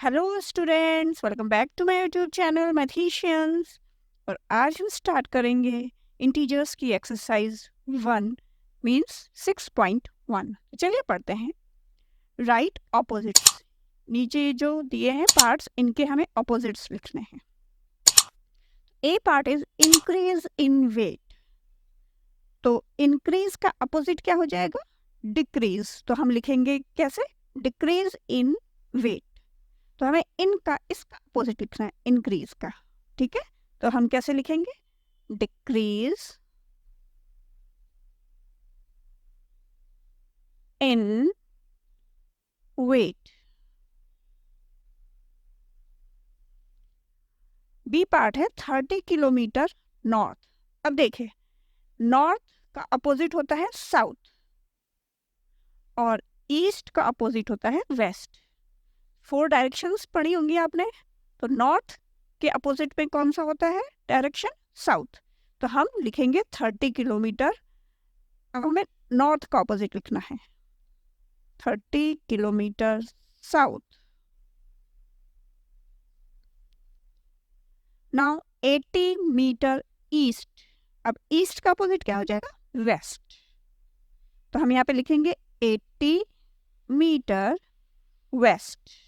Hello students, welcome back to my YouTube channel mathematicians. और आज हम स्टार्ट करेंगे इंटीजर्स की एक्सरसाइज 1 मींस 6.1। चलिए पढ़ते हैं। Right opposites. नीचे जो दिए हैं पार्ट्स, इनके हमें ऑपोजिट्स लिखने हैं। A part is increase in weight, तो इंक्रीज का अपोजिट क्या हो जाएगा? डिक्रीज। तो हम लिखेंगे कैसे? Decrease in weight. तो हमें इनका इसका अपोजिट लिखना है, इंक्रीज का। ठीक है, तो हम कैसे लिखेंगे? Decrease in weight. B part है 30 किलोमीटर नॉर्थ। अब देखिए, नॉर्थ का अपोजिट होता है साउथ और ईस्ट का अपोजिट होता है वेस्ट। 4 डायरेक्शंस पढ़ी होंगी आपने। तो नॉर्थ के अपोजिट में कौन सा होता है डायरेक्शन? साउथ। तो हम लिखेंगे 30 किलोमीटर। अब हमें नॉर्थ का अपोजिट लिखना है, 30 kilometre south. Now 80 metre east. अब ईस्ट का अपोजिट क्या हो जाएगा? वेस्ट। तो हम यहाँ पे लिखेंगे 80 मीटर वेस्ट।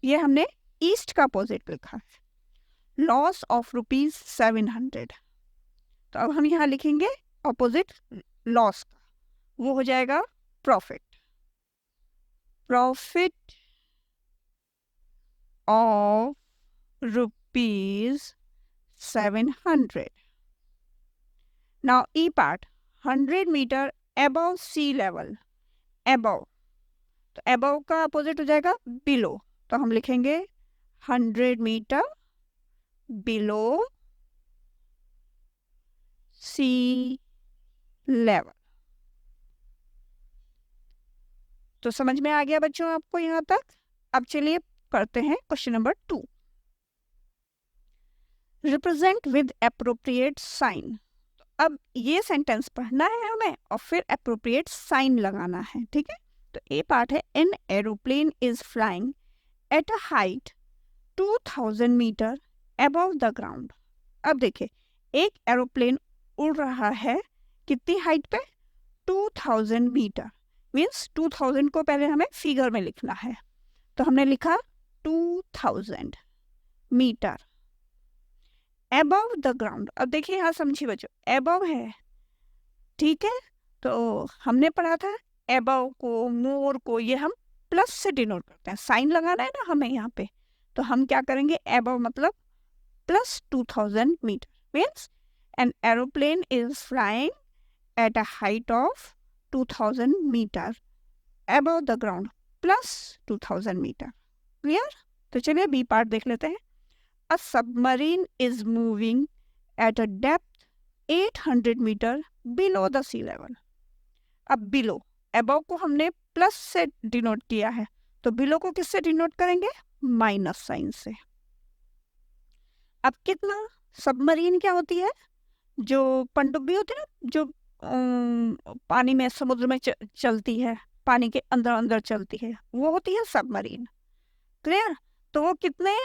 ये हमने ईस्ट का अपोजिट लिखा है। Loss of ₹700। तो अब हम यहाँ लिखेंगे अपोजिट लॉस का, वो हो जाएगा profit. Profit of ₹700। Now E part 100 metre above sea level. Above, तो अबव का अपोजिट हो जाएगा बिलो। तो हम लिखेंगे 100 मीटर बिलो सी लेवल। तो समझ में आ गया बच्चों आपको यहाँ तक? अब चलिए करते हैं question number 2। Represent with appropriate sign. अब ये सेंटेंस पढ़ना है हमें और फिर एप्रोप्रिएट साइन लगाना है। ठीक है, तो ए पार्ट है an aeroplane is flying at a height 2000 metre above the ground. अब देखिए, एक एरोप्लेन उड़ रहा है कितनी हाइट पे? 2000 मीटर। मीन्स 2000 को पहले हमें फिगर में लिखना है, तो हमने लिखा 2000 मीटर अबव द ग्राउंड। अब देखिए यहाँ समझिए बच्चों, अबव है, ठीक है। तो हमने पढ़ा था अबव को, मोर को, ये हम प्लस से डिनोट करते हैं। साइन लगाना है ना हमें यहाँ पे, तो हम क्या करेंगे? अबव मतलब plus 2000 metre. Means an aeroplane is flying at a height of 2000 metre above the ground plus 2000 metre. Clear? तो चलिए बी पार्ट देख लेते हैं। A submarine is moving at a depth 800 metre below the sea level. अब below, above को हमने plus से denote किया है, तो बिलो को किससे डिनोट करेंगे? माइनस साइन से। अब कितना? सबमरीन क्या होती है? जो पनडुब्बी होती है ना, जो पानी में, समुद्र में चलती है, पानी के अंदर अंदर चलती है, वो होती है सबमरीन। क्लियर? तो वो कितने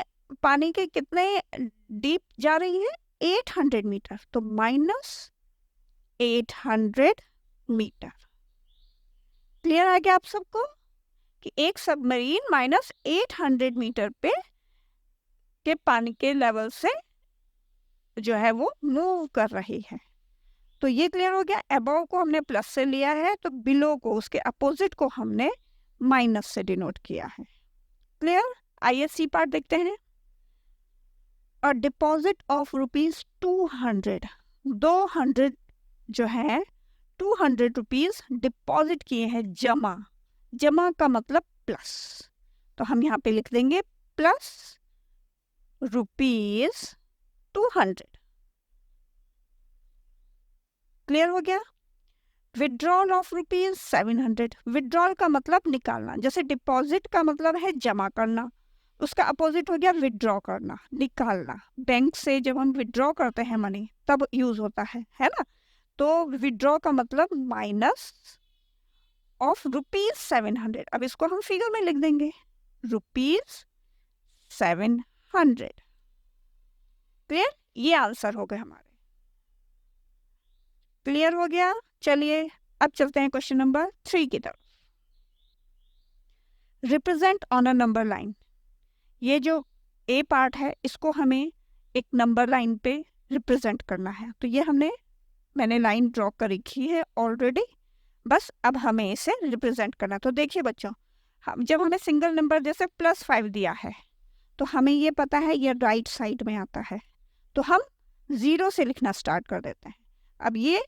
पानी के कितने डीप जा रही है? 800 मीटर। तो माइनस 800 मीटर। क्लियर आ गया आप सबको कि एक सबमरीन माइनस 800 मीटर पे के पानी के लेवल से जो है वो मूव कर रही है। तो ये क्लियर हो गया। अबव को हमने प्लस से लिया है, तो बिलो को, उसके अपोजिट को हमने माइनस से डिनोट किया है। क्लियर? आइए सी पार्ट देखते हैं। और डिपॉजिट ऑफ ₹200। 200 जो है 200 रुपीज डिपॉजिट किए हैं, जमा। जमा का मतलब प्लस, तो हम यहाँ पे लिख देंगे प्लस ₹200। क्लियर हो गया? Withdrawal of ₹700। विड्रॉल का मतलब निकालना। जैसे डिपॉजिट का मतलब है जमा करना, उसका अपोजिट हो गया विड्रॉ करना, निकालना। बैंक से जब हम विड्रॉ करते हैं मनी, तब यूज होता है ना। तो विड्रॉ का मतलब माइनस ऑफ ₹700। अब इसको हम फिगर में लिख देंगे, ₹700। क्लियर? ये आंसर हो गए हमारे। क्लियर हो गया? चलिए अब चलते हैं क्वेश्चन नंबर 3 की तरफ। Represent on a number line. ये जो ए पार्ट है इसको हमें एक नंबर लाइन पे रिप्रेजेंट करना है। तो ये मैंने लाइन ड्रॉ कर रखी है ऑलरेडी, बस अब हमें इसे रिप्रेजेंट करना। तो देखिए बच्चों, जब हमें सिंगल नंबर जैसे +5 दिया है तो हमें ये पता है ये राइट साइड में आता है, तो हम 0 से लिखना स्टार्ट कर देते हैं। अब ये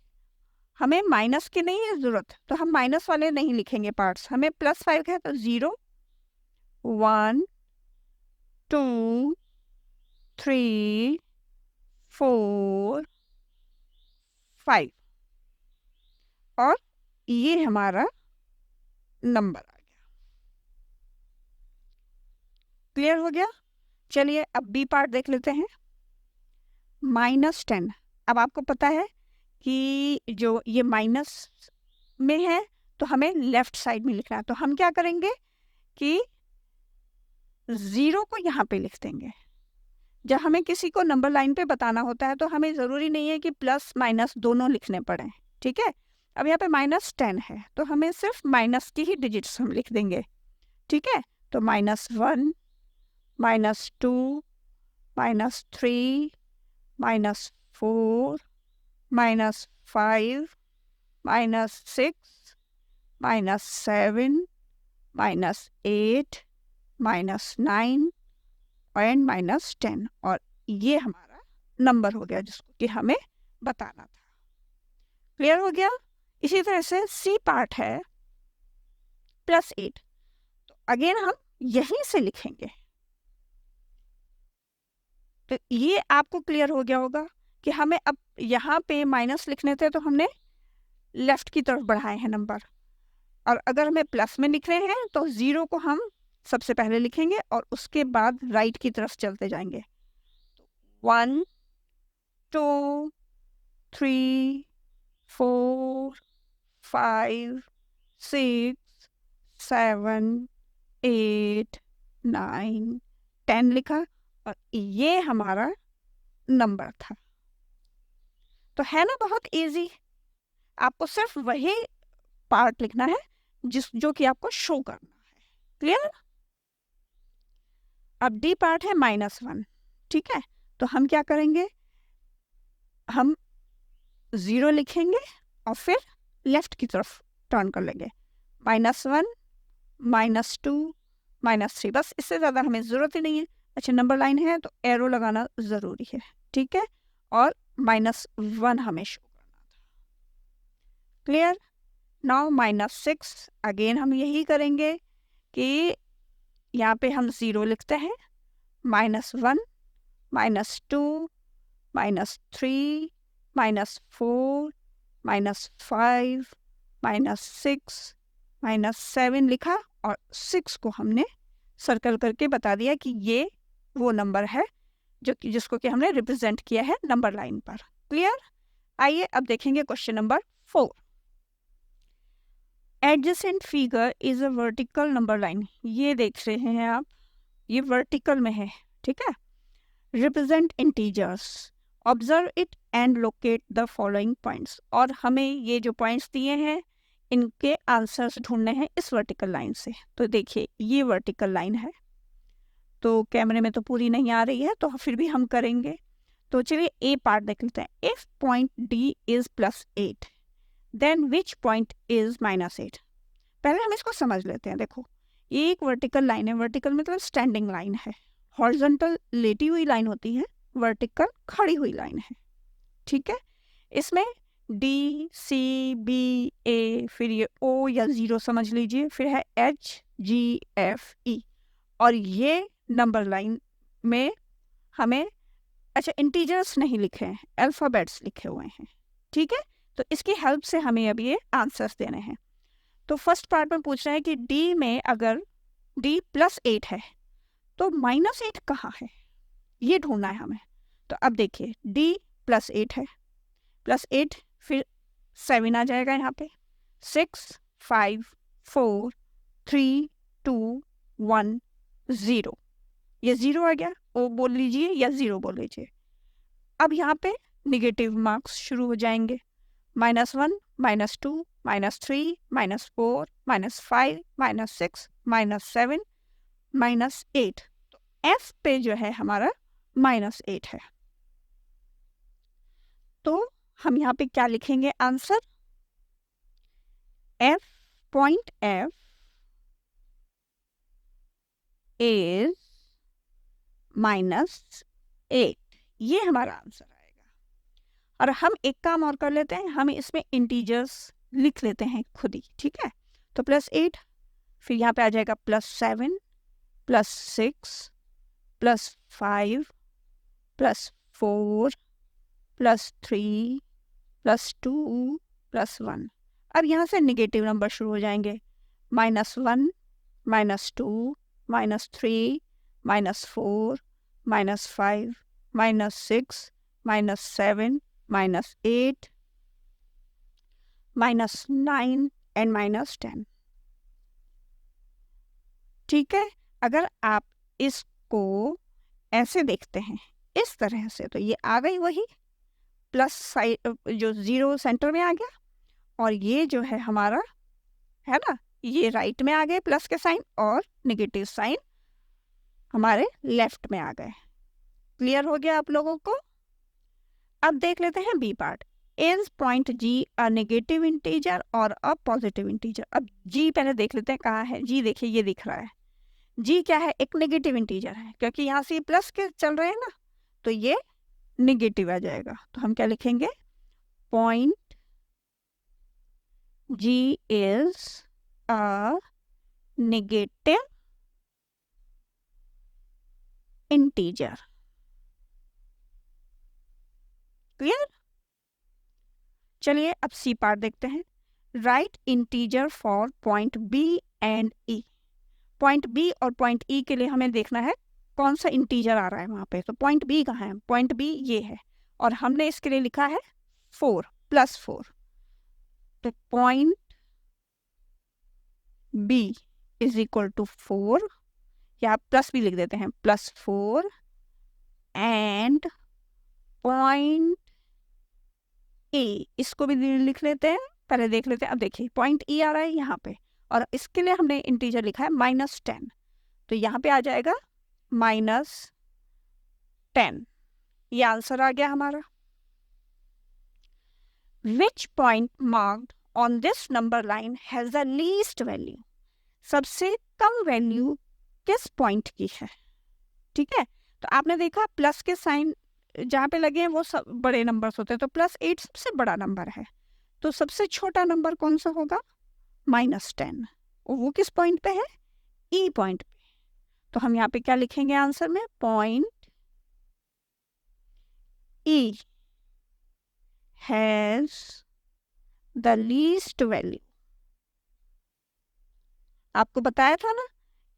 हमें माइनस की नहीं है ज़रूरत, तो हम माइनस वाले नहीं लिखेंगे पार्ट्स, हमें +5 है तो 0 1 2 3 4 5 और ये हमारा नंबर आ गया। क्लियर हो गया? चलिए अब बी पार्ट देख लेते हैं। -10। अब आपको पता है कि जो ये माइनस में है तो हमें लेफ्ट साइड में लिखना है, तो हम क्या करेंगे कि 0 को यहाँ पे लिख देंगे। जब हमें किसी को नंबर लाइन पे बताना होता है तो हमें ज़रूरी नहीं है कि प्लस माइनस दोनों लिखने पड़े, ठीक है? अब यहाँ पे -10 है तो हमें सिर्फ माइनस की ही डिजिट्स हम लिख देंगे, ठीक है? तो -1 -2 -3 -4 -5 -6 -7 -8 -9 एंड -10 और ये हमारा नंबर हो गया जिसको कि हमें बताना था। क्लियर हो गया? इसी तरह से सी पार्ट है +8, तो अगेन हम यहीं से लिखेंगे। तो ये आपको क्लियर हो गया होगा कि हमें अब यहाँ पे माइनस लिखने थे तो हमने लेफ्ट की तरफ बढ़ाए हैं नंबर, और अगर हमें प्लस में लिख रहे हैं तो 0 को हम सबसे पहले लिखेंगे और उसके बाद राइट की तरफ चलते जाएंगे। 1 2 3 4 5 6 7 8 9 10 लिखा और ये हमारा नंबर था। तो है ना बहुत इजी। आपको सिर्फ वही पार्ट लिखना है जो कि आपको शो करना है। क्लियर? अब डी पार्ट है -1, ठीक है? तो हम क्या करेंगे, हम 0 लिखेंगे और फिर लेफ्ट की तरफ टर्न कर लेंगे। -1 -2 -3, बस इससे ज़्यादा हमें ज़रूरत ही नहीं है। अच्छा नंबर लाइन है तो एरो लगाना ज़रूरी है, ठीक है? और -1 हमें शो करना था। क्लियर? नाउ -6 अगेन हम यही करेंगे कि यहाँ पे हम 0 लिखते हैं, -1 -2 -3 -4 -5 -6 -7 लिखा और 6 को हमने सर्कल करके बता दिया कि ये वो नंबर है जिसको कि हमने रिप्रेजेंट किया है नंबर लाइन पर। क्लियर? आइए अब देखेंगे question number 4। Adjacent figure is a vertical number line. ये देख रहे हैं आप, ये वर्टिकल में है, ठीक है? Represent integers, observe it and locate the following points. और हमें ये जो पॉइंट्स दिए हैं इनके आंसर्स ढूंढने हैं इस वर्टिकल लाइन से। तो देखिए ये वर्टिकल लाइन है, तो कैमरे में तो पूरी नहीं आ रही है तो फिर भी हम करेंगे। तो चलिए ए पार्ट देख लेते हैं। If point D is +8 then which point is -8। पहले हम इसको समझ लेते हैं। देखो ये एक वर्टिकल लाइन है, वर्टिकल मतलब स्टैंडिंग लाइन है, हॉरिजॉन्टल लेटी हुई लाइन होती है, वर्टिकल खड़ी हुई लाइन है, ठीक है? इसमें डी सी बी ए, फिर ये ओ या 0 समझ लीजिए, फिर है एच जी एफ ई, और ये नंबर लाइन में हमें अच्छा इंटीजर्स नहीं लिखे हैं, अल्फ़ाबेट्स लिखे हुए हैं, ठीक है? तो इसकी हेल्प से हमें अब ये आंसर्स देने हैं। तो फर्स्ट पार्ट में पूछ रहा है कि डी में अगर डी +8 है तो -8 कहाँ है, ये ढूंढना है हमें। तो अब देखिए डी +8 है, +8 फिर 7 आ जाएगा यहाँ पे, 6 5 4 3 2 1 0। ये 0 आ गया, ओ बोल लीजिए या 0 बोल लीजिए। अब यहाँ पे निगेटिव मार्क्स शुरू हो जाएंगे, -1 -2 -3 -4 -5 -6 -7 -8। तो F पे जो है हमारा -8 है। तो हम यहाँ पे क्या लिखेंगे answer? F point F is -8, ये हमारा आंसर आएगा। और हम एक काम और कर लेते हैं, हम इसमें इंटीजर्स लिख लेते हैं खुद ही, ठीक है। तो +8, फिर यहाँ पे आ जाएगा +7 +6 +5 +4 +3 +2 +1। अब यहाँ से निगेटिव नंबर शुरू हो जाएंगे, -1 -2 -3 -4 -5 -6 -7 -8 -9 एंड -10। ठीक है, अगर आप इसको ऐसे देखते हैं इस तरह से, तो ये आ गई वही प्लस साइड, जो 0 सेंटर में आ गया, और ये जो है हमारा है ना, ये राइट में आ गए प्लस के साइन, और नेगेटिव साइन हमारे लेफ्ट में आ गए। क्लियर हो गया आप लोगों को? अब देख लेते हैं B part. Is point G a negative integer और अ पॉजिटिव इंटीजर? अब जी पहले देख लेते हैं कहाँ है। जी देखिए, ये दिख रहा है। जी क्या है? एक नेगेटिव इंटीजर है, क्योंकि यहाँ से प्लस के चल रहे हैं ना, तो ये नेगेटिव आ जाएगा। तो हम क्या लिखेंगे? Point G is a negative integer. Clear? चलिए अब सी पार्ट देखते हैं। Write integer for point B and E. Point B और पॉइंट ई के लिए हमें देखना है कौन सा इंटीजर आ रहा है वहां पे। तो पॉइंट बी कहाँ है? पॉइंट बी ये है, और हमने इसके लिए लिखा है 4 +4। तो point B is equal to 4, या प्लस भी लिख देते हैं, +4, एंड पॉइंट ए, इसको भी लिख लेते हैं, पहले देख लेते हैं। अब देखिए पॉइंट ई आ रहा है यहाँ पे, और इसके लिए हमने इंटीजर लिखा है -10, तो यहाँ पे आ जाएगा -10। ये आंसर आ गया हमारा। Which point marked on this number line has the least value? सबसे कम वैल्यू किस पॉइंट की है? ठीक है, तो आपने देखा प्लस के साइन जहाँ पे लगे हैं वो सब बड़े नंबर्स होते हैं, तो +8 सबसे बड़ा नंबर है, तो सबसे छोटा नंबर कौन सा होगा? -10। वो किस पॉइंट पे है? ई पॉइंट पे। तो हम यहाँ पे क्या लिखेंगे आंसर में? Point E has the least value. आपको बताया था ना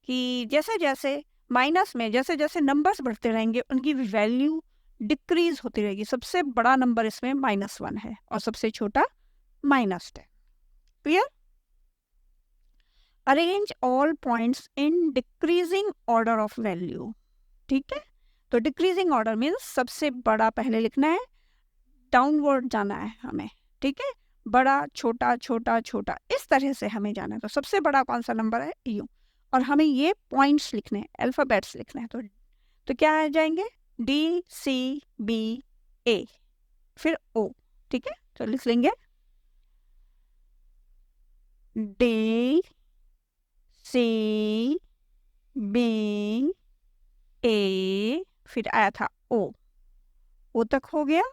कि जैसे जैसे माइनस में जैसे जैसे नंबर्स बढ़ते रहेंगे उनकी वैल्यू डिक्रीज होती रहेगी। सबसे बड़ा नंबर इसमें -1 है और सबसे छोटा -10। Clear? Arrange all points in decreasing order of value. ठीक है, तो डिक्रीजिंग ऑर्डर मीन्स सबसे बड़ा पहले लिखना है, डाउनवर्ड जाना है हमें। ठीक है, बड़ा छोटा छोटा छोटा, इस तरह से हमें जाना है। तो सबसे बड़ा कौन सा नंबर है? यू। और हमें ये पॉइंट्स लिखने हैं, अल्फाबेट्स लिखने हैं। तो क्या आ जाएंगे? D, C, B, A, फिर O। ठीक है, तो लिख लेंगे D, C, B, A, फिर आया था O तक हो गया।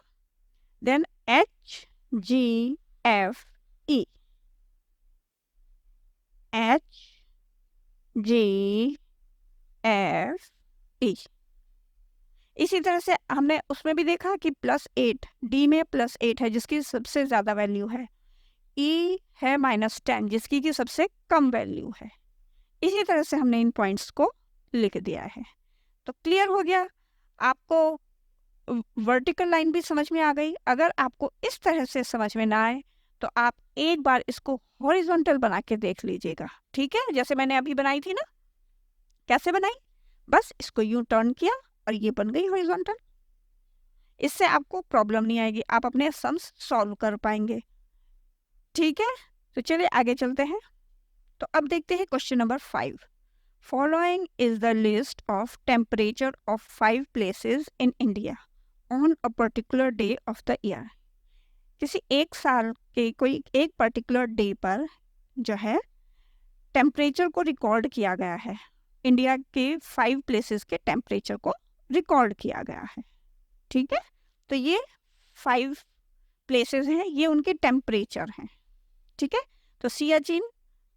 Then H, G, F, E, H, G, F, E। इसी तरह से हमने उसमें भी देखा कि +8, डी में +8 है जिसकी सबसे ज़्यादा वैल्यू है, ई है -10 जिसकी की सबसे कम वैल्यू है। इसी तरह से हमने इन पॉइंट्स को लिख दिया है। तो क्लियर हो गया आपको? वर्टिकल लाइन भी समझ में आ गई। अगर आपको इस तरह से समझ में ना आए तो आप एक बार इसको हॉरिजॉन्टल बना के देख लीजिएगा, ठीक है, जैसे मैंने अभी बनाई थी ना। कैसे बनाई? बस इसको यूं टर्न किया और ये बन गई हॉरिजॉन्टल। इससे आपको प्रॉब्लम नहीं आएगी, आप अपने सम्स सॉल्व कर पाएंगे, ठीक है। तो चलिए आगे चलते हैं। तो अब देखते हैं question number 5। Following is the list of temperature of 5 places in India on a particular day of the year. किसी एक साल के कोई एक पर्टिकुलर डे पर जो है टेम्परेचर को रिकॉर्ड किया गया है, इंडिया के 5 प्लेसेस के टेम्परेचर को रिकॉर्ड किया गया है, ठीक है। तो ये 5 प्लेसेस हैं, ये उनके टेम्परेचर हैं, ठीक है। तो Siachen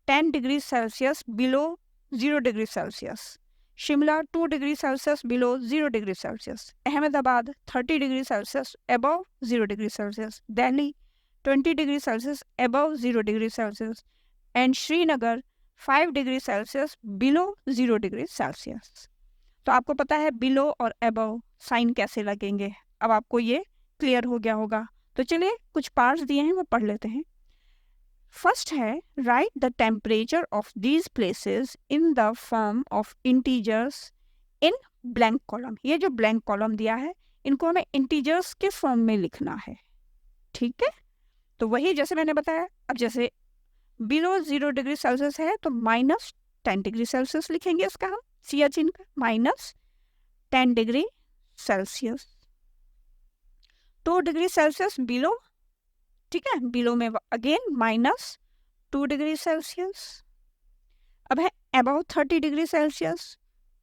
10 degree Celsius below 0 degree Celsius, Shimla 2 degree Celsius below 0 degree Celsius, Ahmedabad 30 degree Celsius above 0 degree Celsius, Delhi 20 degree Celsius above 0 degree Celsius and Srinagar 5 degree Celsius below 0 degree Celsius. तो आपको पता है बिलो और अबव साइन कैसे लगेंगे, अब आपको ये क्लियर हो गया होगा। तो चलिए कुछ पार्ट्स दिए हैं वो पढ़ लेते हैं। फर्स्ट है right the temperature of these places in the form of integers in blank column. ये जो ब्लैंक कॉलम दिया है इनको हमें इंटीजर्स के फॉर्म में लिखना है, ठीक है। तो वही जैसे मैंने बताया, अब जैसे बिलो 0 डिग्री सेल्सियस है तो -10 डिग्री सेल्सियस लिखेंगे इसका हम, सियाचिन का -10 degree Celsius, 2 degree Celsius below, ठीक है, बिलो में अगेन -2 डिग्री सेल्सियस। अब है अबव 30 डिग्री सेल्सियस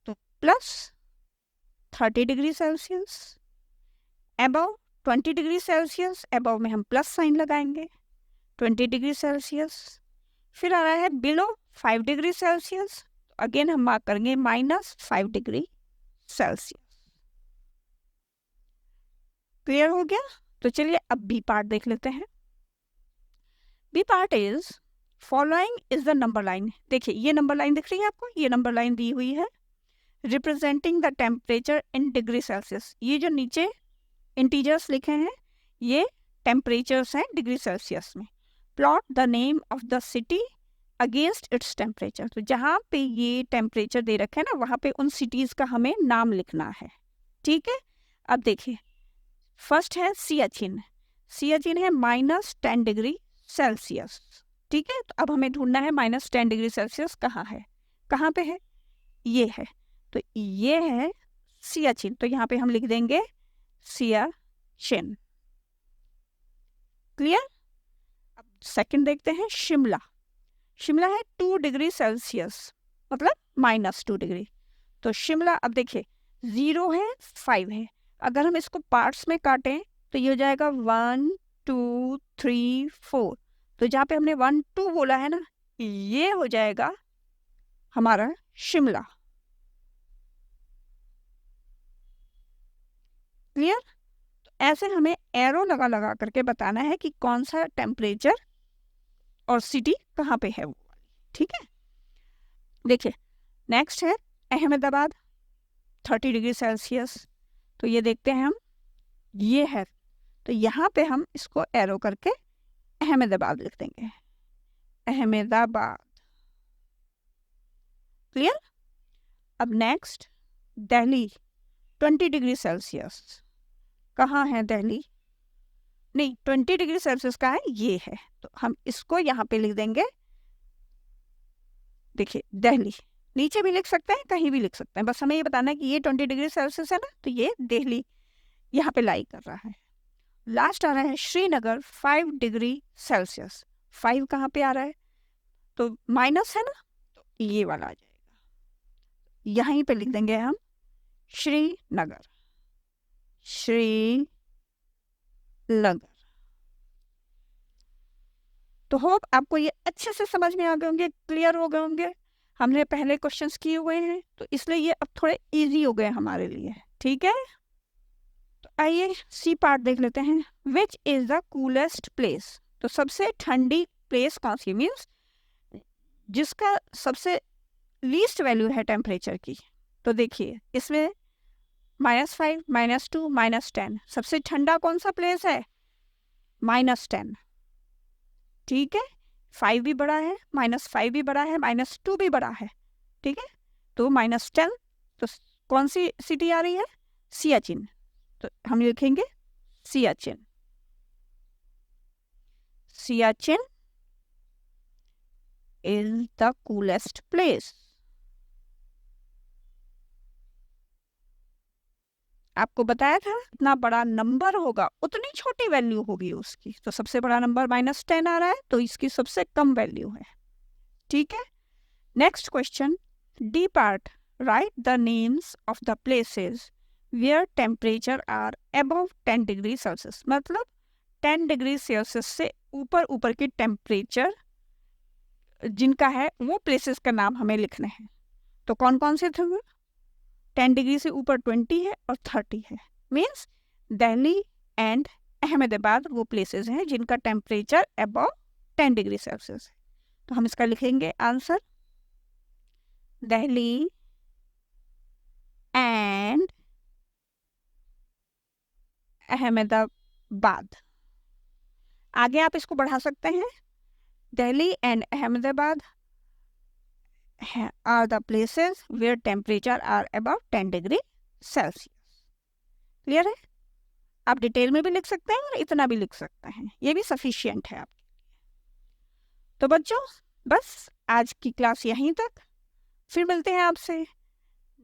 तो +30 degree Celsius, above 20 degree Celsius, above में हम प्लस साइन लगाएंगे 20 डिग्री सेल्सियस। फिर आ रहा है बिलो 5 डिग्री सेल्सियस, अगेन हम मार्क करेंगे -5 डिग्री सेल्सियस। क्लियर हो गया? तो चलिए अब बी पार्ट देख लेते हैं। B part is following is the number line. देखिए ये नंबर लाइन दिख रही है आपको, ये नंबर लाइन दी हुई है representing the temperature in degree Celsius. ये जो नीचे इंटीजर्स लिखे हैं ये टेम्परेचर्स हैं डिग्री सेल्सियस में। Plot the name of the city against its temperature. तो जहाँ पे ये टेम्परेचर दे रखे हैं ना वहाँ पे उन सिटीज़ का हमें नाम लिखना है, ठीक है। अब देखिए फर्स्ट है सियाचिन, सियाचिन है -10 डिग्री सेल्सियस, ठीक है। तो अब हमें ढूंढना है -10 डिग्री सेल्सियस कहाँ है, कहाँ पे है, ये है। तो ये है सियाचिन, तो यहाँ पे हम लिख देंगे सियाचिन। क्लियर? अब सेकंड देखते हैं शिमला। शिमला है 2 डिग्री सेल्सियस मतलब -2 डिग्री। तो शिमला अब देखिए 0 है 5 है, अगर हम इसको पार्ट्स में काटें तो ये हो जाएगा 1 2 3 4। तो जहाँ पे हमने 1 2 बोला है ना ये हो जाएगा हमारा शिमला। क्लियर? तो ऐसे हमें एरो लगा लगा करके बताना है कि कौन सा टेम्परेचर और सिटी कहाँ पे है वो, ठीक है। देखिए नेक्स्ट है अहमदाबाद 30 डिग्री सेल्सियस। तो ये देखते हैं हम, ये है, तो यहाँ पे हम इसको एरो करके अहमदाबाद लिख देंगे, अहमदाबाद। क्लियर? अब नेक्स्ट दिल्ली 20 डिग्री सेल्सियस। कहाँ है दिल्ली? नहीं 20 डिग्री सेल्सियस का है, ये है, तो हम इसको यहाँ पे लिख देंगे। देखिए दिल्ली नीचे भी लिख सकते हैं कहीं भी लिख सकते हैं, बस हमें ये बताना है कि ये 20 डिग्री सेल्सियस है ना, तो ये दिल्ली यहाँ पे लाई कर रहा है। लास्ट आ रहा है श्रीनगर 5 डिग्री सेल्सियस। 5 कहाँ पे आ रहा है? तो माइनस है ना, तो ये वाला आ जाएगा, यहीं पे लिख देंगे हम श्रीनगर, श्रीनगर। तो होप आपको ये अच्छे से समझ में आ गए होंगे, क्लियर हो गए होंगे। हमने पहले क्वेश्चंस किए हुए हैं तो इसलिए ये अब थोड़े इजी हो गए हमारे लिए, ठीक है। तो आइए सी पार्ट देख लेते हैं। Which is the coolest place. तो सबसे ठंडी प्लेस कौन सी, मीन्स जिसका सबसे लीस्ट वैल्यू है टेम्परेचर की। तो देखिए इसमें -5 -2 -10, सबसे ठंडा कौन सा प्लेस है? -10, ठीक है, 5 भी बड़ा है, -5 भी बड़ा है, -2 भी बड़ा है, ठीक है, तो -10, तो कौन सी सिटी आ रही है? सियाचिन, तो हम लिखेंगे Siachen. Siachen is the coolest place. आपको बताया था इतना बड़ा नंबर होगा उतनी छोटी वैल्यू होगी उसकी, तो सबसे बड़ा नंबर -10 आ रहा है, तो इसकी सबसे कम वैल्यू है, ठीक है। Next question, D part, write the names of the places where temperature are above 10 degree Celsius, मतलब 10 डिग्री सेल्सियस से ऊपर ऊपर के टेम्परेचर जिनका है वो प्लेसेस का नाम हमें लिखने हैं। तो कौन कौन से थे? 10 डिग्री से ऊपर 20 है और 30 है, मीन्स दिल्ली एंड अहमदाबाद वो प्लेसेस हैं जिनका टेम्परेचर अबव 10 डिग्री सेल्सियस है। तो हम इसका लिखेंगे आंसर, दिल्ली एंड अहमदाबाद। आगे आप इसको बढ़ा सकते हैं, Delhi and Ahmedabad are the places where temperature are above 10 degree Celsius. Clear है? आप डिटेल में भी लिख सकते हैं और इतना भी लिख सकते हैं, ये भी सफिशिएंट है आपके लिए। तो बच्चों बस आज की क्लास यहीं तक, फिर मिलते हैं आपसे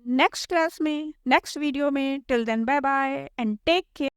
नेक्स्ट क्लास में, नेक्स्ट वीडियो में। Till then bye bye and take care.